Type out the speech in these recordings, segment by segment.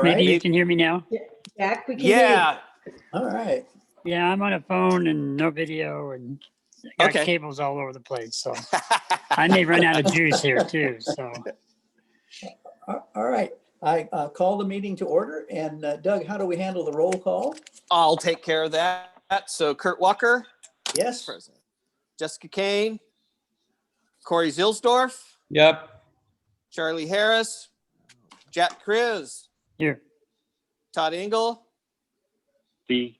Maybe right. you can hear me now. Jack, we can hear you. Yeah. All right. Yeah, I'm on a phone and no video and got Okay. cables all over the place. So I may run out of juice here too. So. All right. I call the meeting to order. And Doug, how do we handle the roll call? I'll take care of that. So Kurt Walker. Yes. Present. Jessica Kane. Corey Zilsdorf. Yep. Charlie Harris. Jack Kriz. Here. Todd Engel. B.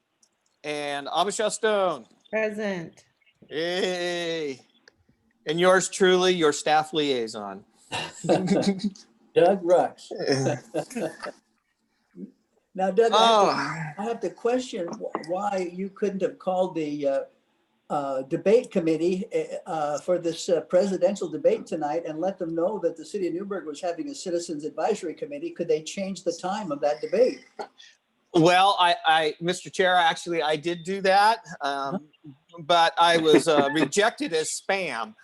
And Abisha Stone. Present. Hey. And yours truly, your staff liaison. Doug Rux. Now, Doug, I have to question why you couldn't have called the debate committee for this presidential debate tonight and let them know that the city of Newburgh was having a citizens advisory committee. Could they change the time of that debate? Well, Mr. Chair, actually, I did do that, but I was rejected as spam.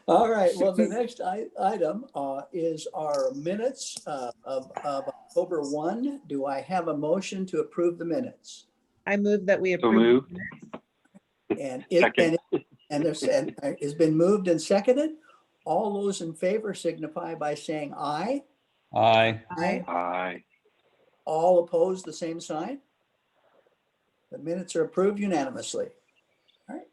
All right. Well, the next item is our minutes of October 1. Do I have a motion to approve the minutes? I move that we So approve. moved. And Second. it's been moved and seconded. All those in favor signify by saying aye. Aye. Aye. Aye. All opposed, the same sign. The minutes are approved unanimously. All right.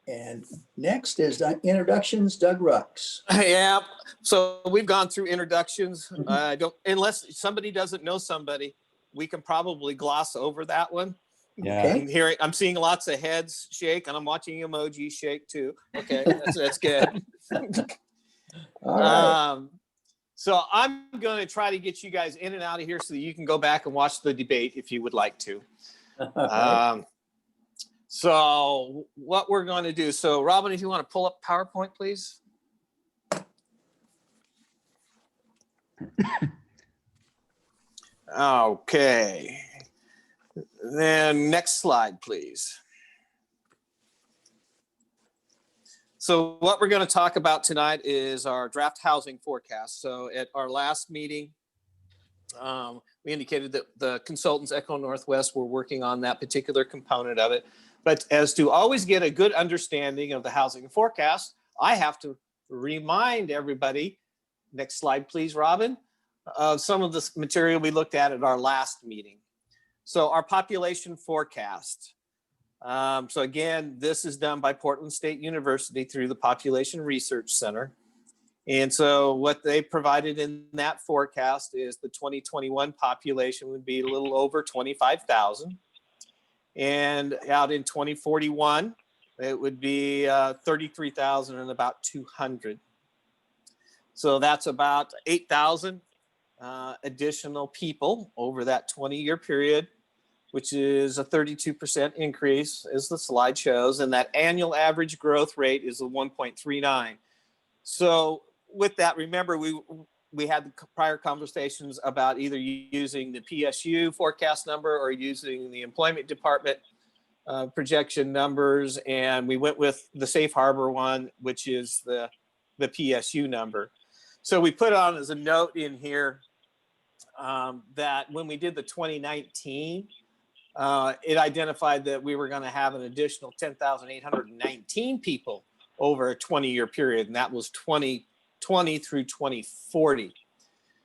And next is introductions, Doug Rux. Yeah, so we've gone through introductions. Unless somebody doesn't know somebody, we can probably gloss over that one. Yeah. Okay. I'm seeing lots of heads shake, and I'm watching emojis shake too. Okay, that's good. All right. So I'm going to try to get you guys in and out of here so that you can go back and watch the debate if you would like to. So what we're going to do. So Robin, if you want to pull up PowerPoint, please. Okay. Then next slide, please. So what we're going to talk about tonight is our draft housing forecast. So at our last meeting, we indicated that the consultants, Echo Northwest, were working on that particular component of it. But as to always get a good understanding of the housing forecast, I have to remind everybody, next slide, please, Robin, of some of the material we looked at our last meeting. So our population forecast. So again, this is done by Portland State University through the Population Research Center. And so what they provided in that forecast is the 2021 population would be a little over 25,000. And out in 2041, it would be 33,000 and about 200. So that's about 8,000 additional people over that 20-year period, which is a 32% increase, as the slide shows. And that annual average growth rate is a 1.39. So with that, remember, we had prior conversations about either using the PSU forecast number or using the employment department projection numbers. And we went with the safe harbor one, which is the PSU number. So we put on as a note in here that when we did the 2019, it identified that we were going to have an additional 10,819 people over a 20-year period. And that was 2020 through 2040.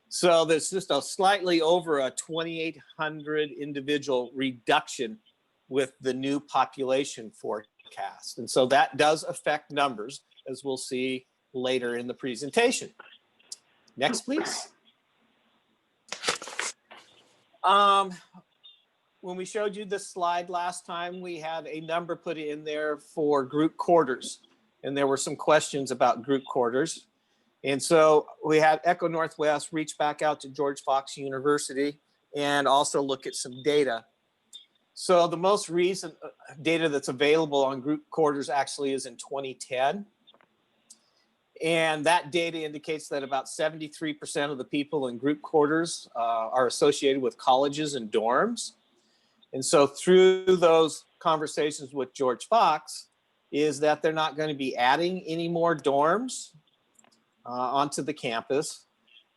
So there's just a slightly over a 2,800 individual reduction with the new population forecast. And so that does affect numbers, as we'll see later in the presentation. Next, please. When we showed you this slide last time, we had a number put in there for group quarters. And there were some questions about group quarters. And so we had Echo Northwest reach back out to George Fox University and also look at some data. So the most recent data that's available on group quarters actually is in 2010. And that data indicates that about 73% of the people in group quarters are associated with colleges and dorms. And so through those conversations with George Fox is that they're not going to be adding any more dorms. onto the campus.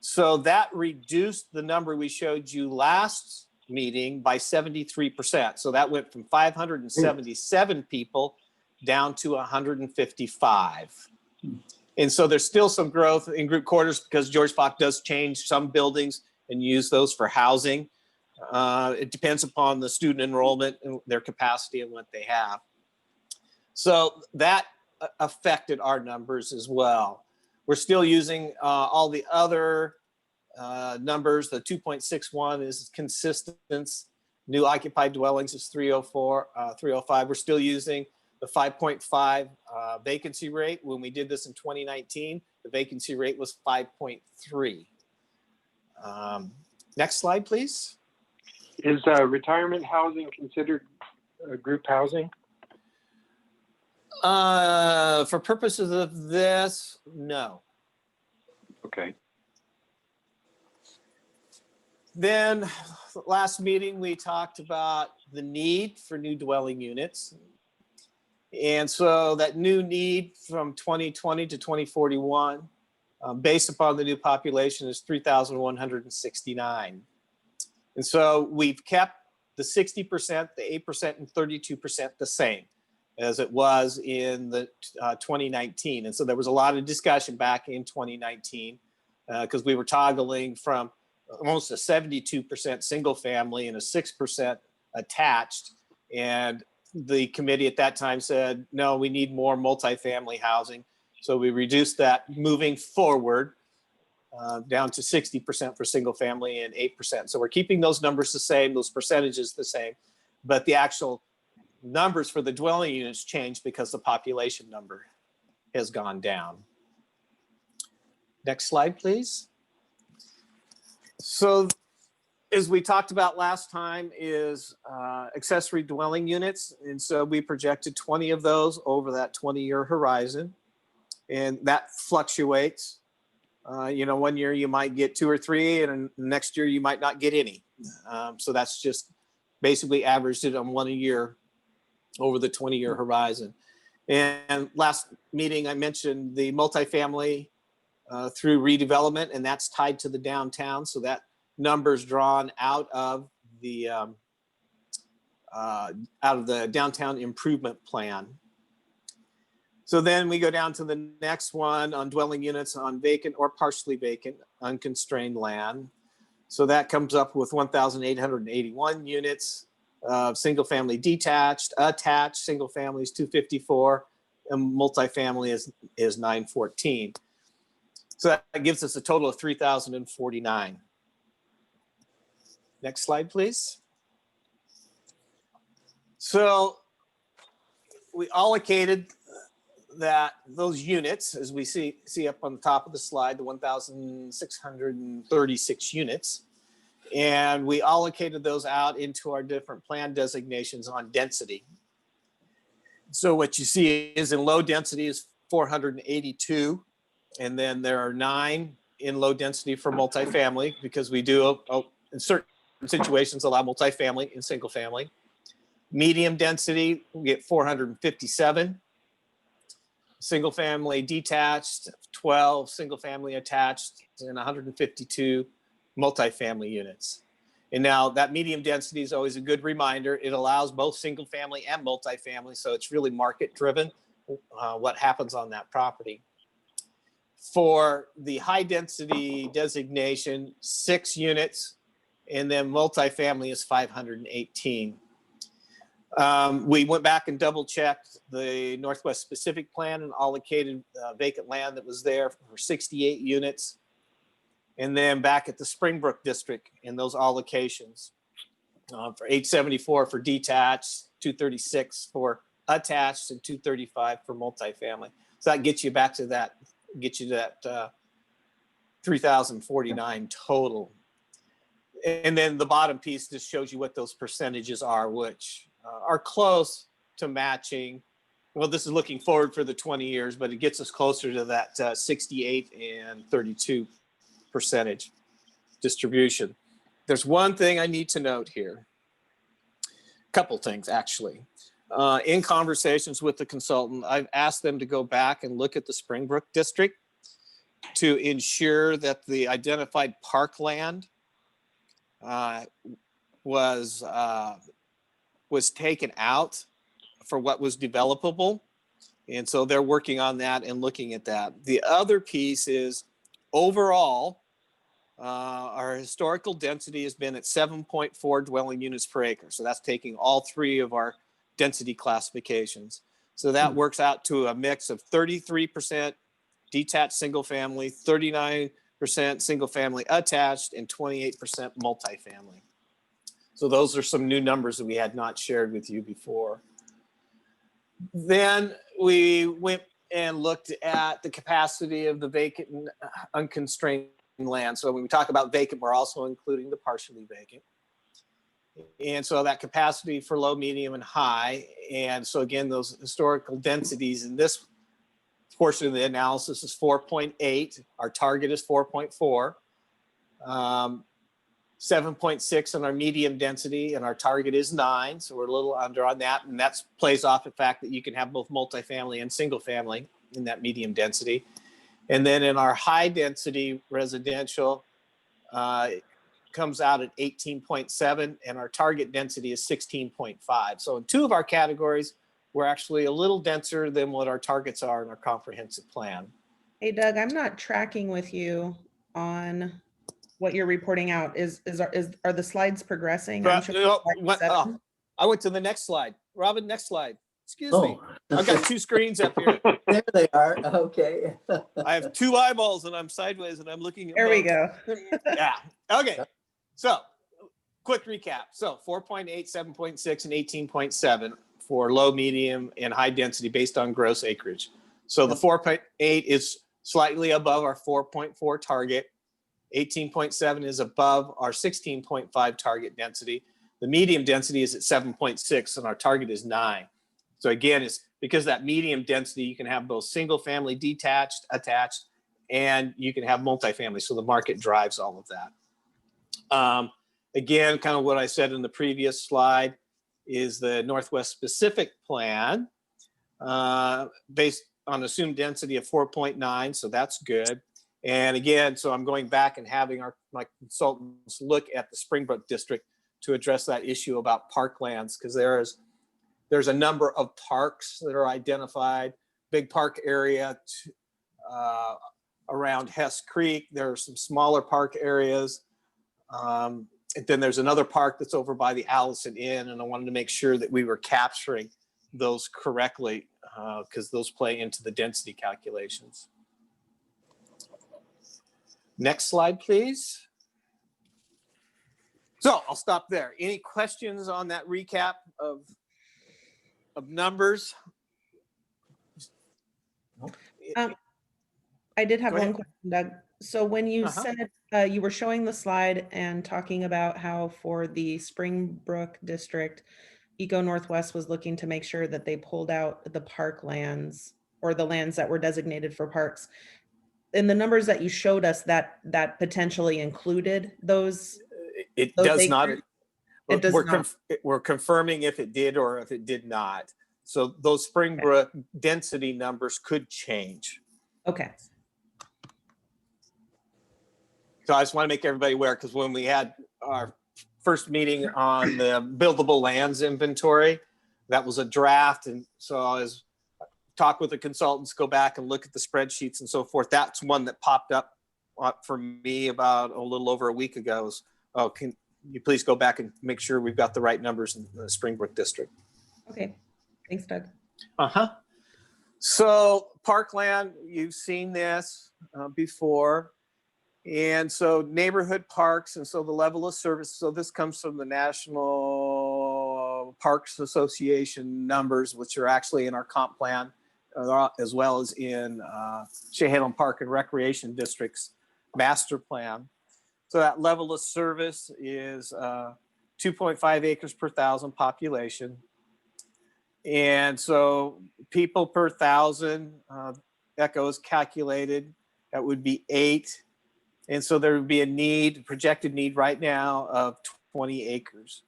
So that reduced the number we showed you last meeting by 73%. So that went from 577 people down to 155. And so there's still some growth in group quarters because George Fox does change some buildings and use those for housing. It depends upon the student enrollment and their capacity and what they have. So that affected our numbers as well. We're still using all the other numbers. The 2.61 is consistent. New occupied dwellings is 305. We're still using the 5.5 vacancy rate. When we did this in 2019, the vacancy rate was 5.3. Next slide, please. Is retirement housing considered group housing? For purposes of this, no. Okay. Then last meeting, we talked about the need for new dwelling units. And so that new need from 2020 to 2041, based upon the new population, is 3,169. And so we've kept the 60%, the 8%, and 32% the same as it was in the 2019. And so there was a lot of discussion back in 2019 because we were toggling from almost a 72% single family and a 6% attached. And the committee at that time said, no, we need more multifamily housing. So we reduced that moving forward down to 60% for single family and 8%. So we're keeping those numbers the same, those percentages the same, but the actual numbers for the dwelling units changed because the population number has gone down. Next slide, please. So as we talked about last time is accessory dwelling units. And so we projected 20 of those over that 20-year horizon. And that fluctuates. One year you might get 2 or 3 and next year you might not get any. So that's just basically averaged it on 1 a year over the 20-year horizon. And last meeting I mentioned the multifamily through redevelopment, and that's tied to the downtown. So that number's drawn out of the downtown improvement plan. So then we go down to the next one on dwelling units on vacant or partially vacant unconstrained land. So that comes up with 1,881 units. Single family detached, attached, single family is 254, and multifamily is 914. So that gives us a total of 3,049. Next slide, please. So we allocated those units, as we see up on the top of the slide, the 1,636 units. And we allocated those out into our different plan designations on density. So what you see is in low density is 482. And then there are 9 in low density for multifamily because we do, in certain situations, allow multifamily in single family. Medium density, we get 457. Single family detached, 12 single family attached, and 152 multifamily units. And now that medium density is always a good reminder. It allows both single family and multifamily. So it's really market driven, what happens on that property. For the high density designation, 6 units, and then multifamily is 518. We went back and double checked the Northwest specific plan and allocated vacant land that was there for 68 units. And then back at the Springbrook district in those allocations for 874 for detached, 236 for attached, and 235 for multifamily. So that gets you back to that, 3,049 total. And then the bottom piece just shows you what those percentages are, which are close to matching. Well, this is looking forward for the 20 years, but it gets us closer to that 68 and 32 percentage distribution. There's one thing I need to note here. A couple things, actually. In conversations with the consultant, I've asked them to go back and look at the Springbrook district to ensure that the identified parkland was taken out for what was developable. And so they're working on that and looking at that. The other piece is overall, our historical density has been at 7.4 dwelling units per acre. So that's taking all three of our density classifications. So that works out to a mix of 33% detached single family, 39% single family attached, and 28% multifamily. So those are some new numbers that we had not shared with you before. Then we went and looked at the capacity of the vacant and unconstrained land. So when we talk about vacant, we're also including the partially vacant. And so that capacity for low, medium, and high. And so again, those historical densities in this portion of the analysis is 4.8. Our target is 4.4. 7.6 on our medium density, and our target is 9. So we're a little under on that. And that plays off the fact that you can have both multifamily and single family in that medium density. And then in our high density residential, it comes out at 18.7, and our target density is 16.5. So in two of our categories, we're actually a little denser than what our targets are in our comprehensive plan. Hey, Doug, I'm not tracking with you on what you're reporting out. Are the slides progressing? I'm showing slide 7. I went to the next slide. Robin, next slide. Excuse me. Oh, I've got two screens up here. there they are. Okay. I have two eyeballs and I'm sideways and I'm looking at There we both. go. Yeah. Okay. So quick recap. So 4.8, 7.6, and 18.7 for low, medium, and high density based on gross acreage. So the 4.8 is slightly above our 4.4 target. 18.7 is above our 16.5 target density. The medium density is at 7.6 and our target is 9. So again, it's because that medium density, you can have both single family detached, attached, and you can have multifamily. So the market drives all of that. Again, kind of what I said in the previous slide is the Northwest specific plan based on assumed density of 4.9. So that's good. And again, so I'm going back and having my consultants look at the Springbrook district to address that issue about parklands, because there's a number of parks that are identified, big park area around Hess Creek. There are some smaller park areas. And then there's another park that's over by the Allison Inn, and I wanted to make sure that we were capturing those correctly because those play into the density calculations. Next slide, please. So I'll stop there. Any questions on that recap of numbers? I did have Go one ahead. question, Doug. So when you Uh-huh. said you were showing the slide and talking about how for the Springbrook district, Eco Northwest was looking to make sure that they pulled out the park lands or the lands that were designated for parks. In the numbers that you showed us, that potentially included those. It Those does not. acres? It does not. We're confirming if it did or if it did not. So those Springbrook density numbers could change. Okay. So I just want to make everybody aware, because when we had our first meeting on the buildable lands inventory, that was a draft. And so I was talk with the consultants, go back and look at the spreadsheets and so forth. That's one that popped up for me about a little over a week ago. Was, oh, can you please go back and make sure we've got the right numbers in the Springbrook district? Okay. Thanks, Doug. Uh-huh. So parkland, you've seen this before. And so neighborhood parks, and so the level of service. So this comes from the National Parks Association numbers, which are actually in our comp plan, as well as in Chehalis Park and Recreation District's master plan. So that level of service is 2.5 acres per thousand population. And so people per thousand, ECHO is calculated, that would be 8. And so there would be a projected need right now of 20 acres.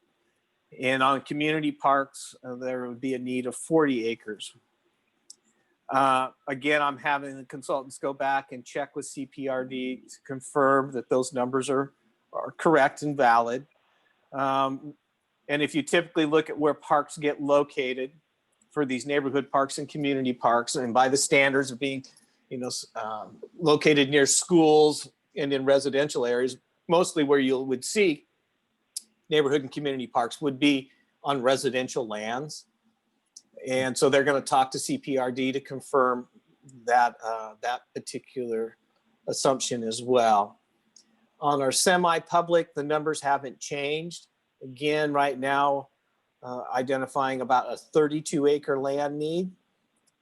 And on community parks, there would be a need of 40 acres. Again, I'm having the consultants go back and check with CPRD to confirm that those numbers are correct and valid. And if you typically look at where parks get located for these neighborhood parks and community parks, and by the standards of being, located near schools and in residential areas, mostly where you would see neighborhood and community parks would be on residential lands. And so they're going to talk to CPRD to confirm that that particular assumption as well. On our semi-public, the numbers haven't changed. Again, right now, identifying about a 32-acre land need.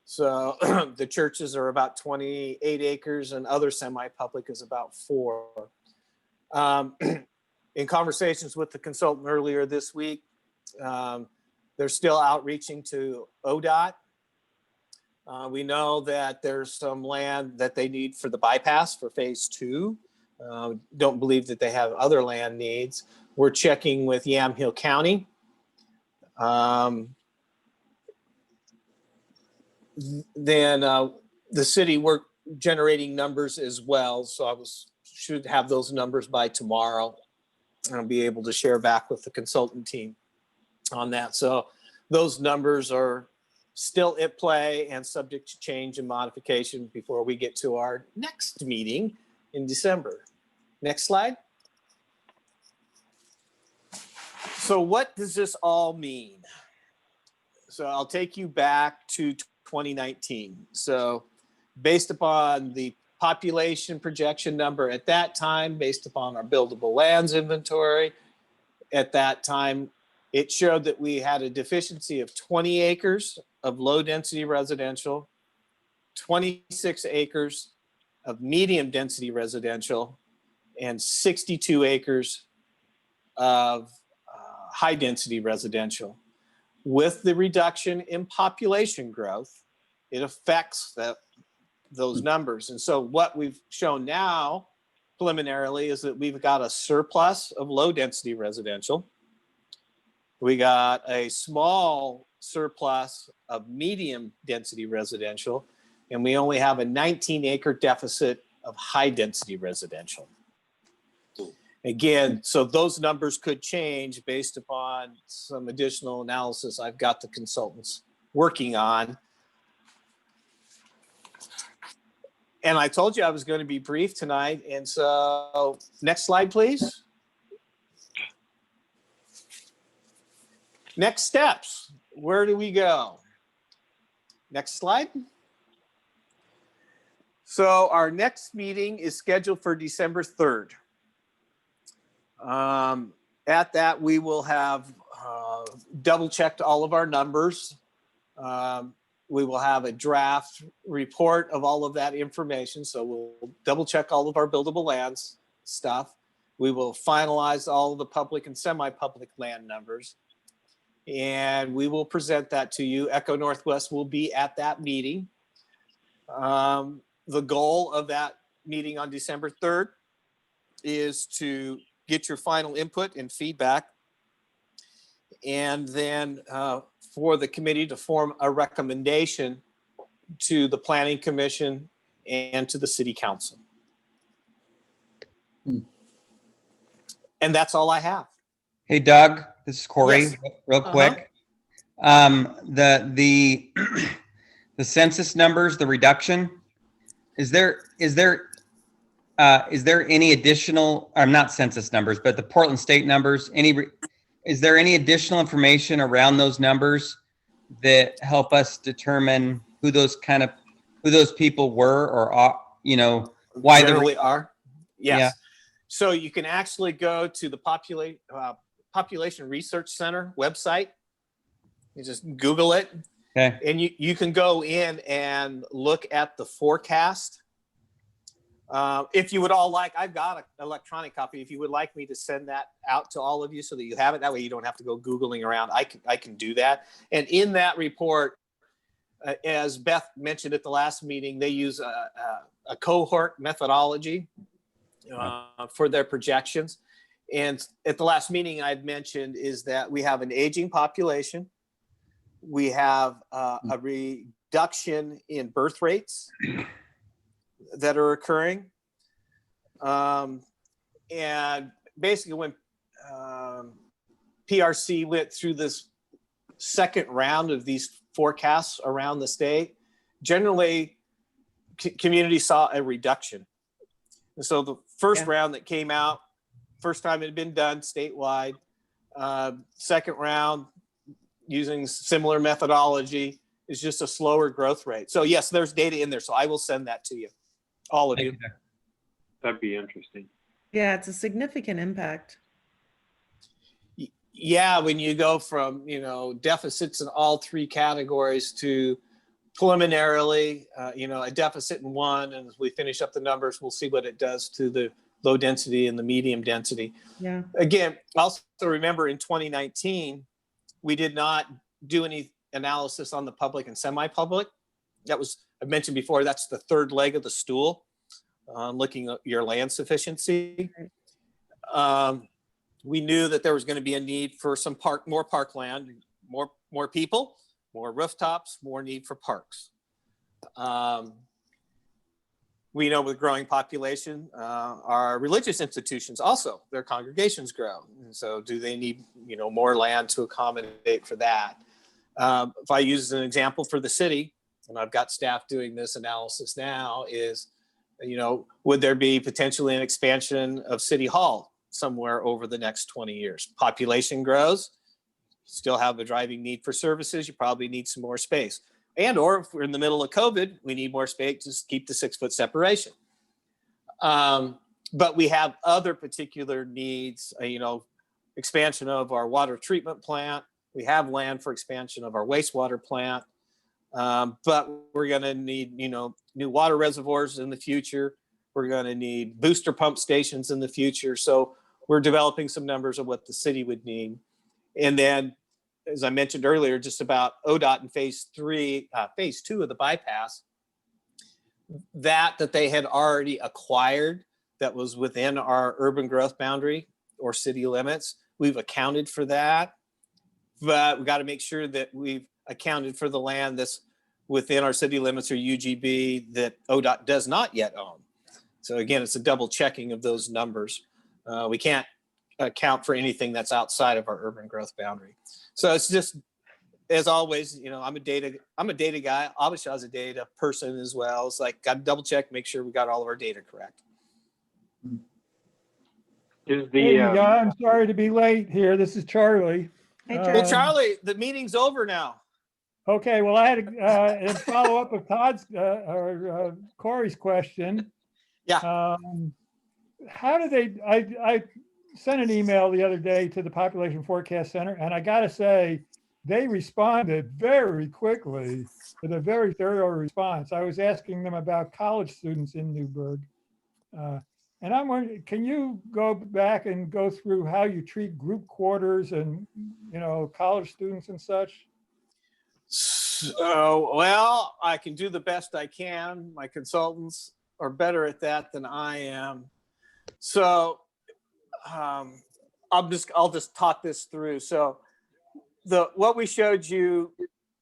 So the churches are about 28 acres and other semi-public is about 4. In conversations with the consultant earlier this week, they're still outreaching to ODOT. We know that there's some land that they need for the bypass for phase 2. Don't believe that they have other land needs. We're checking with Yamhill County. Then the city, we're generating numbers as well. So should have those numbers by tomorrow. I'll be able to share back with the consultant team on that. So those numbers are still at play and subject to change and modification before we get to our next meeting in December. Next slide. So what does this all mean? So I'll take you back to 2019. So based upon the population projection number at that time, based upon our buildable lands inventory at that time, it showed that we had a deficiency of 20 acres of low density residential, 26 acres of medium density residential, and 62 acres of high density residential. With the reduction in population growth, it affects those numbers. And so what we've shown now preliminarily is that we've got a surplus of low density residential. We got a small surplus of medium density residential, and we only have a 19-acre deficit of high density residential. Again, so those numbers could change based upon some additional analysis I've got the consultants working on. And I told you I was going to be brief tonight. And so next slide, please. Next steps. Where do we go? Next slide. So our next meeting is scheduled for December 3rd. At that, we will have double checked all of our numbers. We will have a draft report of all of that information. So we'll double check all of our buildable lands stuff. We will finalize all of the public and semi-public land numbers. And we will present that to you. Echo Northwest will be at that meeting. The goal of that meeting on December 3rd is to get your final input and feedback. And then for the committee to form a recommendation to the Planning Commission and to the City Council. And that's all I have. Hey, Doug, this is Corey, Yes. real quick. The census numbers, the reduction, is there any additional, not census numbers, but the Portland state numbers, is there any additional information around those numbers that help us determine who those people were, or why Generally are? Yes. Yeah. So you can actually go to the Population Research Center website. You just Google it. Okay. And you can go in and look at the forecast. If you would all like, I've got an electronic copy. If you would like me to send that out to all of you so that you have it, that way you don't have to go Googling around. I can do that. And in that report, as Beth mentioned at the last meeting, they use a cohort methodology for their projections. And at the last meeting I'd mentioned is that we have an aging population. We have a reduction in birth rates that are occurring. And basically when PRC went through this second round of these forecasts around the state, generally communities saw a reduction. And so the first round that came out, first time it had been done statewide, second round using similar methodology is just a slower growth rate. So yes, there's data in there. So I will send that to you, all of you. That'd be interesting. Yeah, it's a significant impact. Yeah, when you go from, deficits in all three categories to preliminarily, a deficit in one, and as we finish up the numbers, we'll see what it does to the low density and the medium density. Yeah. Again, also remember in 2019, we did not do any analysis on the public and semi-public. That was, I mentioned before, that's the third leg of the stool, looking at your land sufficiency. We knew that there was going to be a need for some more parkland, more people, more rooftops, more need for parks. We know with growing population, our religious institutions also, their congregations grow. And so do they need, more land to accommodate for that? If I use an example for the city, and I've got staff doing this analysis now, is, would there be potentially an expansion of City Hall somewhere over the next 20 years? Population grows, still have a driving need for services, you probably need some more space. And or if we're in the middle of COVID, we need more space to keep the 6-foot separation. But we have other particular needs, expansion of our water treatment plant. We have land for expansion of our wastewater plant. But we're going to need, new water reservoirs in the future. We're going to need booster pump stations in the future. So we're developing some numbers of what the city would need. And then, as I mentioned earlier, just about ODOT in phase 2 of the bypass, that they had already acquired that was within our urban growth boundary or city limits. We've accounted for that, but we got to make sure that we've accounted for the land that's within our city limits or UGB that ODOT does not yet own. So again, it's a double checking of those numbers. We can't account for anything that's outside of our urban growth boundary. So it's just, as always, I'm a data guy. Abhishek's a data person as well. It's like, got to double check, make sure we got all of our data correct. Hey, I'm sorry to be late here. This is Charlie. Hey, Well, Charlie, the meeting's over now. Okay, well, I had a follow up of Todd's or Corey's question. Yeah. How do they? I sent an email the other day to the Population Forecast Center, and I got to say, they responded very quickly with a very thorough response. I was asking them about college students in Newburgh. And I'm wondering, can you go back and go through how you treat group quarters and, college students and such? So, well, I can do the best I can. My consultants are better at that than I am. So I'll just talk this through. So what we showed you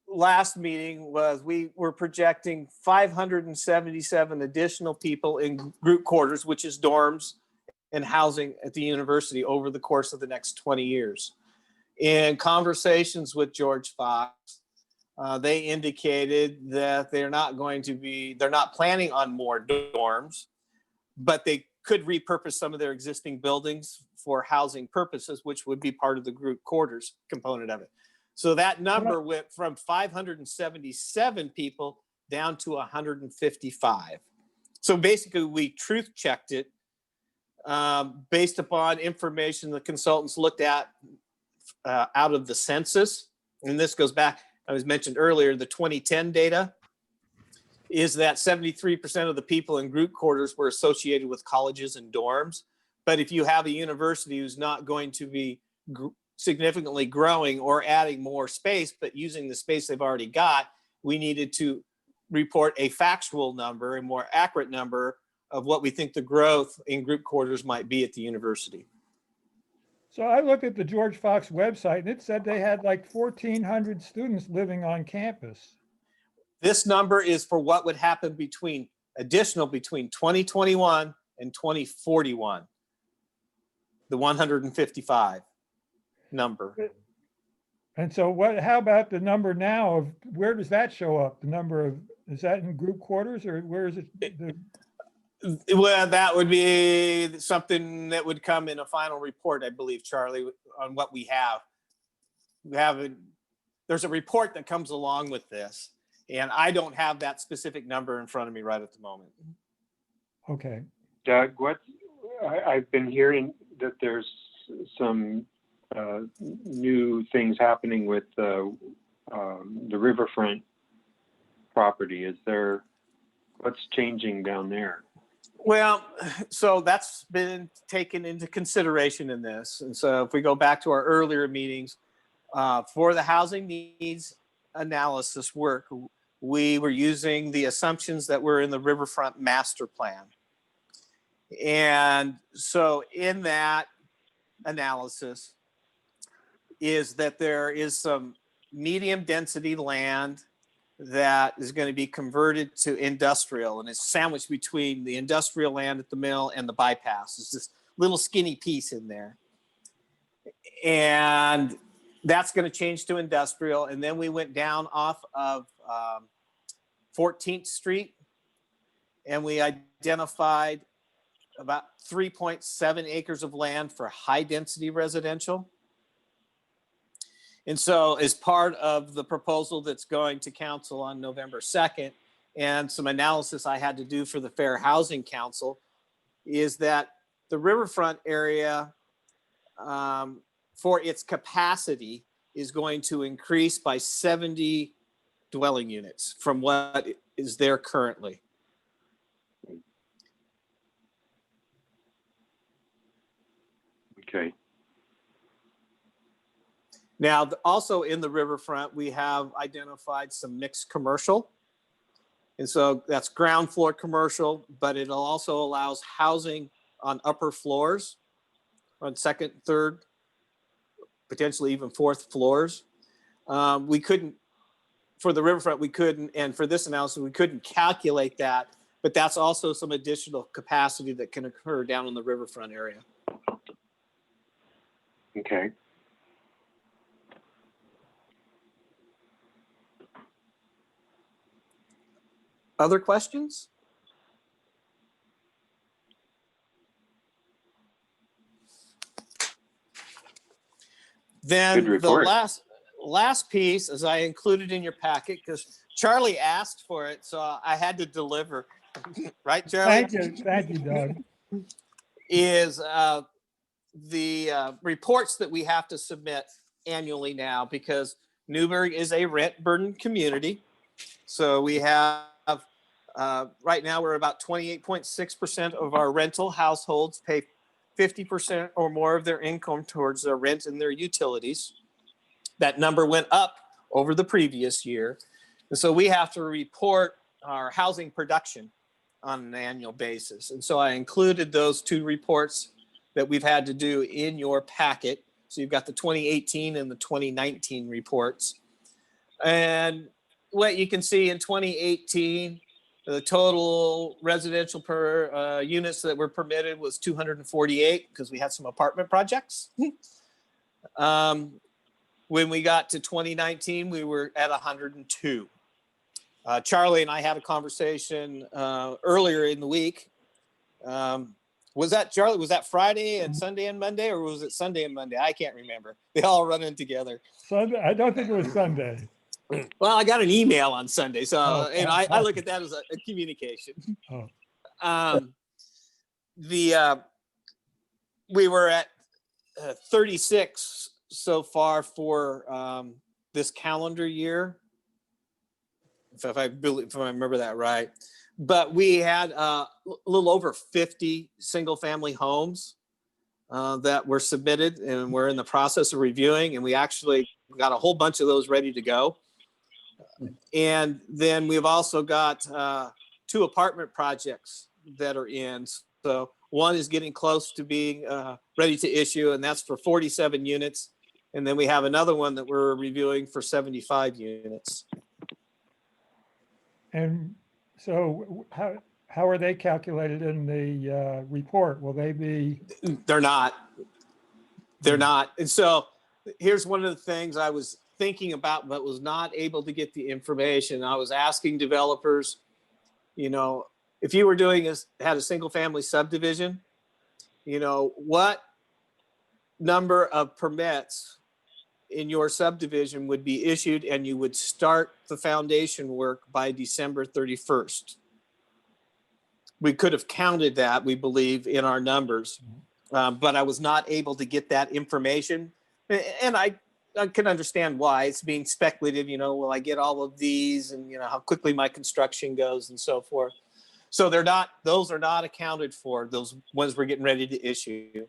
last meeting was we were projecting 577 additional people in group quarters, which is dorms and housing at the university over the course of the next 20 years. In conversations with George Fox, they indicated that they're not planning on more dorms, but they could repurpose some of their existing buildings for housing purposes, which would be part of the group quarters component of it. So that number went from 577 people down to 155. So basically we truth checked it based upon information the consultants looked at out of the census. And this goes back, I was mentioned earlier, the 2010 data is that 73% of the people in group quarters were associated with colleges and dorms. But if you have a university who's not going to be significantly growing or adding more space, but using the space they've already got, we needed to report a factual number, a more accurate number of what we think the growth in group quarters might be at the university. So I looked at the George Fox website and it said they had like 1,400 students living on campus. This number is for what would happen between 2021 and 2041. The 155 number. And so how about the number now of, where does that show up? The number of, is that in group quarters or where is it? Well, that would be something that would come in a final report, I believe, Charlie, on what we have. There's a report that comes along with this, and I don't have that specific number in front of me right at the moment. Okay. Doug, I've been hearing that there's some new things happening with the riverfront property. What's changing down there? Well, so that's been taken into consideration in this. And so if we go back to our earlier meetings, for the housing needs analysis work, we were using the assumptions that were in the riverfront master plan. And so in that analysis is that there is some medium density land that is going to be converted to industrial, and it's sandwiched between the industrial land at the mill and the bypass. It's this little skinny piece in there. And that's going to change to industrial. And then we went down off of 14th Street, and we identified about 3.7 acres of land for high density residential. And so as part of the proposal that's going to council on November 2nd, and some analysis I had to do for the Fair Housing Council, is that the riverfront area for its capacity is going to increase by 70 dwelling units from what is there currently. Okay. Now, also in the riverfront, we have identified some mixed commercial. And so that's ground floor commercial, but it also allows housing on upper floors, on second, third, potentially even fourth floors. We couldn't, for the riverfront, we couldn't, and for this analysis, we couldn't calculate that, but that's also some additional capacity that can occur down in the riverfront area. Okay. Other questions? Then Good the report. last piece, as I included in your packet, because Charlie asked for it, so I had to deliver. Right, Charlie? Thank you, Doug. Is the reports that we have to submit annually now, because Newburgh is a rent burdened community. So we have, right now we're about 28.6% of our rental households pay 50% or more of their income towards their rent and their utilities. That number went up over the previous year. And so we have to report our housing production on an annual basis. And so I included those two reports that we've had to do in your packet. So you've got the 2018 and the 2019 reports. And what you can see in 2018, the total residential per units that were permitted was 248, because we had some apartment projects. When we got to 2019, we were at 102. Charlie and I had a conversation earlier in the week. Was that, Charlie, was that Friday and Sunday and Monday, or was it Sunday and Monday? I can't remember. They all run in together. Sunday, I don't think it was Sunday. Well, I got an email on Sunday, so Oh, and I look at that as a communication. Oh. We were at 36 so far for this calendar year, if I remember that right. But we had a little over 50 single family homes that were submitted, and we're in the process of reviewing, and we actually got a whole bunch of those ready to go. And then we've also got 2 apartment projects that are in. So one is getting close to being ready to issue, and that's for 47 units. And then we have another one that we're reviewing for 75 units. And so how are they calculated in the report? Will they be? They're not. They're not. And so here's one of the things I was thinking about, but was not able to get the information. I was asking developers, you know, if you were had a single family subdivision, you know, what number of permits in your subdivision would be issued and you would start the foundation work by December 31st. We could have counted that, we believe, in our numbers, but I was not able to get that information. And I can understand why. It's being speculative, you know, will I get all of these, and, you know, how quickly my construction goes and so forth. So those are not accounted for, those ones we're getting ready to issue.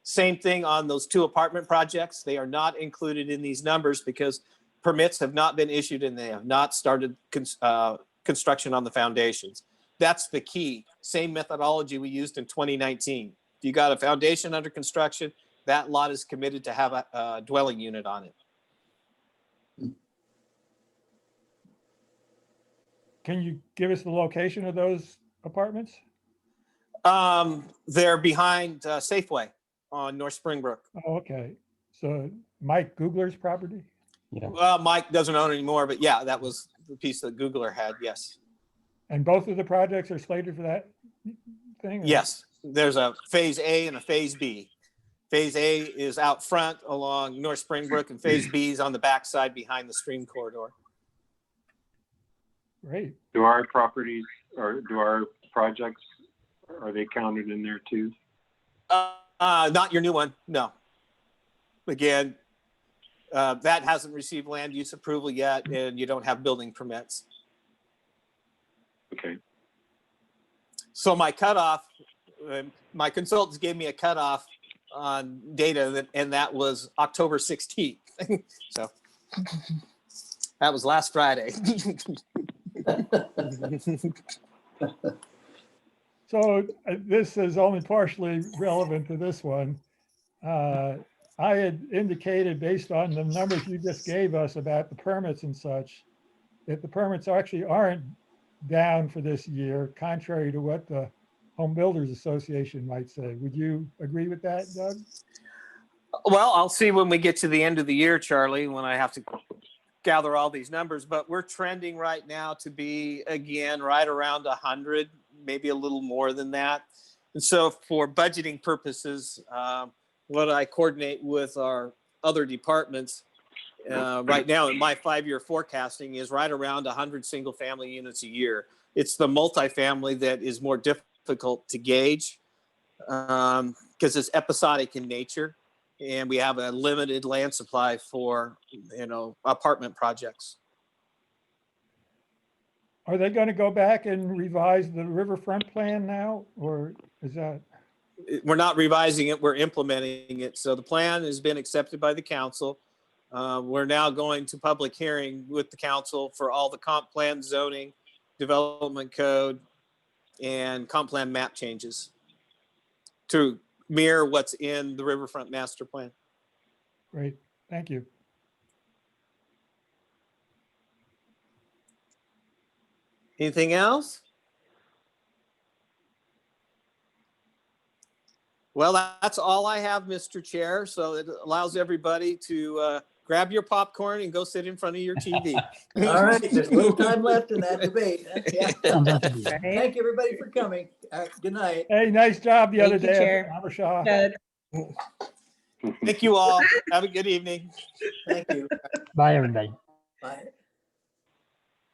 Same thing on those 2 apartment projects. They are not included in these numbers because permits have not been issued and they have not started construction on the foundations. That's the key. Same methodology we used in 2019. If you got a foundation under construction, that lot is committed to have a dwelling unit on it. Can you give us the location of those apartments? They're behind Safeway on North Springbrook. Oh, okay. So Mike Googler's property? Yeah. Well, Mike doesn't own anymore, but yeah, that was the piece that Googler had. Yes. And both of the projects are slated for that thing? or- Yes. There's a phase A and a phase B. Phase A is out front along North Springbrook, and phase B is on the backside behind the stream corridor. Great. Do our properties or do our projects, are they counted in there too? Not your new one. No. Again, that hasn't received land use approval yet, and you don't have building permits. Okay. So my cutoff, my consultants gave me a cutoff on data, and that was October 16th. So that was last Friday. So this is only partially relevant to this one. I had indicated, based on the numbers you just gave us about the permits and such, that the permits actually aren't down for this year, contrary to what the Home Builders Association might say. Would you agree with that, Doug? Well, I'll see when we get to the end of the year, Charlie, when I have to gather all these numbers, but we're trending right now to be, again, right around 100, maybe a little more than that. And so for budgeting purposes, what I coordinate with our other departments right now in my 5-year forecasting is right around 100 single family units a year. It's the multifamily that is more difficult to gauge because it's episodic in nature, and we have a limited land supply for, you know, apartment projects. Are they going to go back and revise the riverfront plan now, or is that? We're not revising it, we're implementing it. So the plan has been accepted by the council. We're now going to public hearing with the council for all the comp plan, zoning, development code, and comp plan map changes to mirror what's in the riverfront master plan. Great, thank you. Anything else? Well, that's all I have, Mr. Chair. So it allows everybody to grab your popcorn and go sit in front of your TV. All right, there's a little time left in that debate. Yeah. Right? Thank you, everybody, for coming. Good night. Hey, nice job the other Thank you, day, Chair. Abishah. Good. Thank you all. Have a good evening. Thank you. Bye, everybody. Bye.